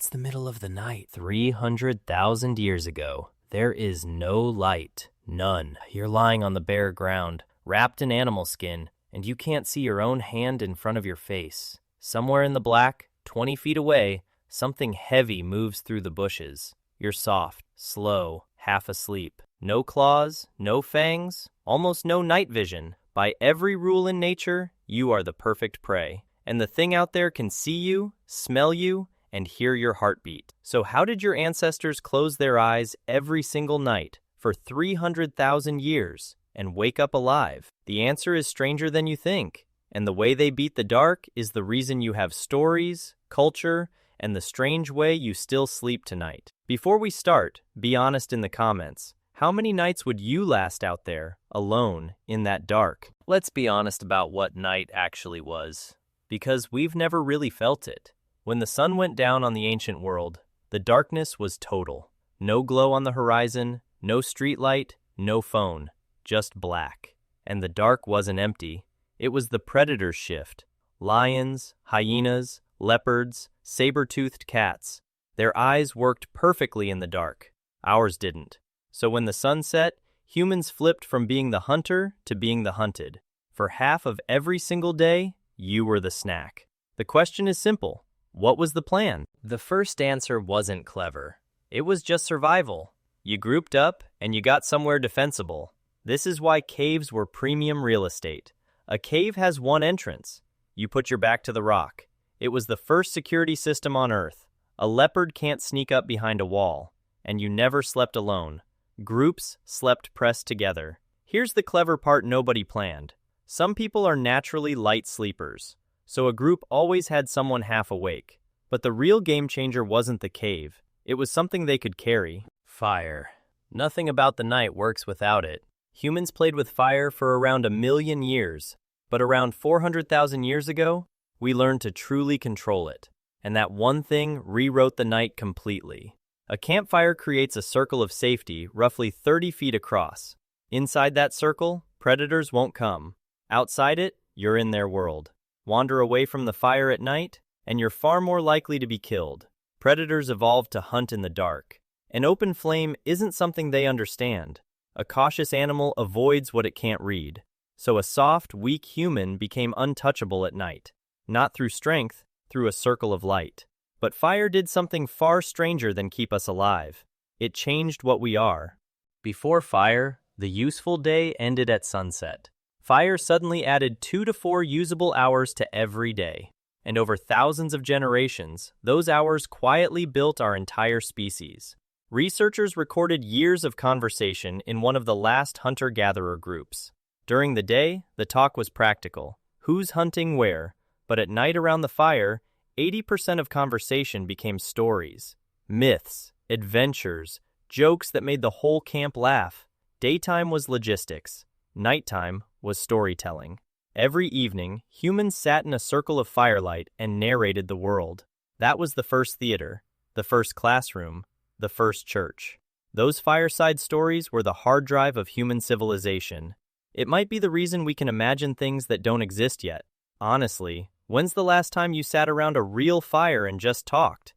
It's the middle of the night. 300,000 years ago, there is no light. None. You're lying on the bare ground, wrapped in animal skin, and you can't see your own hand in front of your face. Somewhere in the black, 20 feet away, something heavy moves through the bushes. You're soft, slow, half asleep. No claws, no fangs, almost no night vision. By every rule in nature, you are the perfect prey. And the thing out there can see you, smell you, and hear your heartbeat. So how did your ancestors close their eyes every single night for 300,000 years and wake up alive? The answer is stranger than you think. And the way they beat the dark is the reason you have stories, culture, and the strange way you still sleep tonight. Before we start, be honest in the comments. How many nights would you last out there, alone, in that dark? Let's be honest about what night actually was, because we've never really felt it. When the sun went down on the ancient world, the darkness was total. No glow on the horizon, no street light, no phone, just black. And the dark wasn't empty. It was the predator's shift. Lions, hyenas, leopards, saber-toothed cats. Their eyes worked perfectly in the dark. Ours didn't. So when the sun set, humans flipped from being the hunter to being the hunted. For half of every single day, you were the snack. The question is simple. What was the plan? The first answer wasn't clever. It was just survival. You grouped up and you got somewhere defensible. This is why caves were premium real estate. A cave has one entrance. You put your back to the rock. It was the first security system on Earth. A leopard can't sneak up behind a wall. And you never slept alone. Groups slept pressed together. Here's the clever part nobody planned. Some people are naturally light sleepers, so a group always had someone half awake. But the real game changer wasn't the cave. It was something they could carry. Fire. Nothing about the night works without it. Humans played with fire for around 1 million years, but around 400,000 years ago, we learned to truly control it. And that one thing rewrote the night completely. A campfire creates a circle of safety roughly 30 feet across. Inside that circle, predators won't come. Outside it, you're in their world. Wander away from the fire at night, and you're far more likely to be killed. Predators evolved to hunt in the dark. An open flame isn't something they understand. A cautious animal avoids what it can't read. So a soft, weak human became untouchable at night. Not through strength, through a circle of light. But fire did something far stranger than keep us alive. It changed what we are. Before fire, the useful day ended at sunset. Fire suddenly added 2 to 4 usable hours to every day. And over thousands of generations, those hours quietly built our entire species. Researchers recorded years of conversation in one of the last hunter-gatherer groups. During the day, the talk was practical. Who's hunting where? But at night around the fire, 80% of conversation became stories, myths, adventures, jokes that made the whole camp laugh. Daytime was logistics. Nighttime was storytelling. Every evening, humans sat in a circle of firelight and narrated the world. That was the first theater, the first classroom, the first church. Those fireside stories were the hard drive of human civilization. It might be the reason we can imagine things that don't exist yet. Honestly, when's the last time you sat around a real fire and just talked?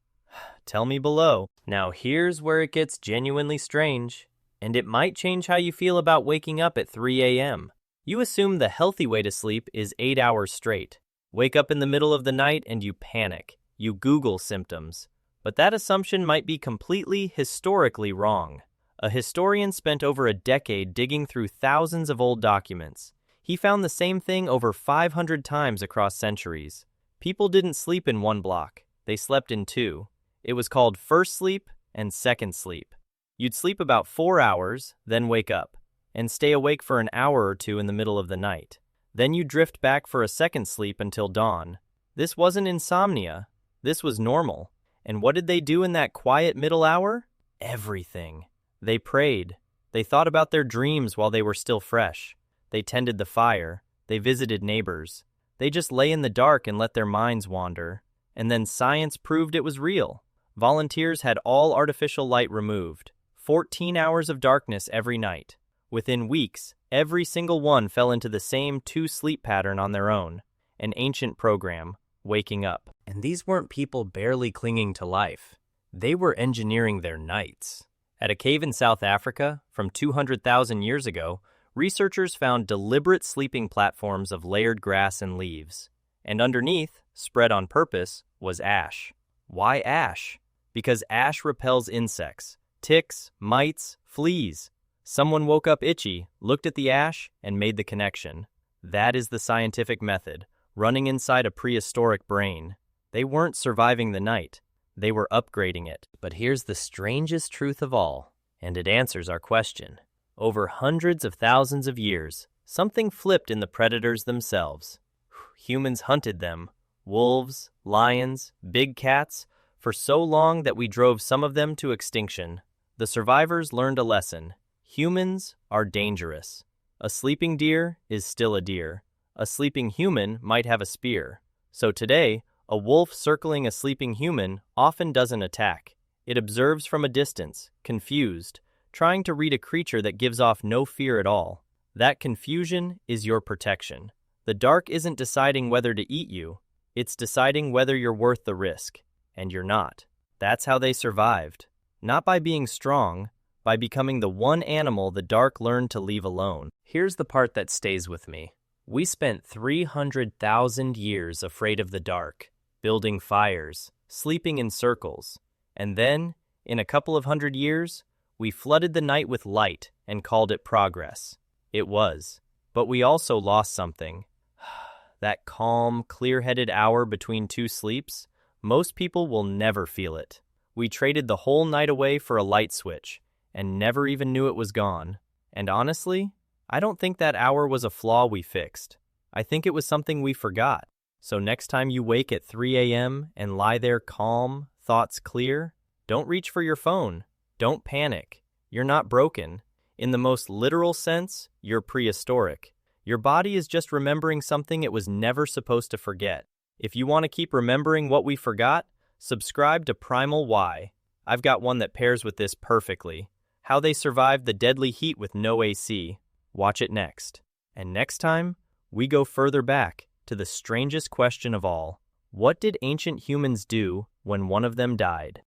Tell me below. Now here's where it gets genuinely strange, and it might change how you feel about waking up at 3 a.m. You assume the healthy way to sleep is 8 hours straight. Wake up in the middle of the night and you panic. You Google symptoms. But that assumption might be completely historically wrong. A historian spent over a decade digging through thousands of old documents. He found the same thing over 500 times across centuries. People didn't sleep in one block. They slept in two. It was called first sleep and second sleep. You'd sleep about 4 hours, then wake up, and stay awake for an hour or two in the middle of the night. Then you drift back for a second sleep until dawn. This wasn't insomnia. This was normal. And what did they do in that quiet middle hour? Everything. They prayed. They thought about their dreams while they were still fresh. They tended the fire. They visited neighbors. They just lay in the dark and let their minds wander. And then science proved it was real. Volunteers had all artificial light removed. 14 hours of darkness every night. Within weeks, every single one fell into the same 2-sleep pattern on their own. An ancient program, waking up. And these weren't people barely clinging to life. They were engineering their nights. At a cave in South Africa from 200,000 years ago, researchers found deliberate sleeping platforms of layered grass and leaves. And underneath, spread on purpose, was ash. Why ash? Because ash repels insects, ticks, mites, fleas. Someone woke up itchy, looked at the ash, and made the connection. That is the scientific method, running inside a prehistoric brain. They weren't surviving the night. They were upgrading it. But here's the strangest truth of all, and it answers our question. Over hundreds of thousands of years, something flipped in the predators themselves. Humans hunted them, wolves, lions, big cats, for so long that we drove some of them to extinction. The survivors learned a lesson. Humans are dangerous. A sleeping deer is still a deer. A sleeping human might have a spear. So today, a wolf circling a sleeping human often doesn't attack. It observes from a distance, confused, trying to read a creature that gives off no fear at all. That confusion is your protection. The dark isn't deciding whether to eat you. It's deciding whether you're worth the risk. And you're not. That's how they survived. Not by being strong, by becoming the one animal the dark learned to leave alone. Here's the part that stays with me. We spent 300,000 years afraid of the dark, building fires, sleeping in circles. And then, in a couple of hundred years, we flooded the night with light and called it progress. It was. But we also lost something. That calm, clear-headed hour between two sleeps, most people will never feel it. We traded the whole night away for a light switch, and never even knew it was gone. And honestly, I don't think that hour was a flaw we fixed. I think it was something we forgot. So next time you wake at 3 a.m. and lie there calm, thoughts clear, don't reach for your phone. Don't panic. You're not broken. In the most literal sense, you're prehistoric. Your body is just remembering something it was never supposed to forget. If you want to keep remembering what we forgot, subscribe to Primal Y. I've got one that pairs with this perfectly. How they survived the deadly heat with no AC. Watch it next. And next time, we go further back to the strangest question of all. What did ancient humans do when one of them died?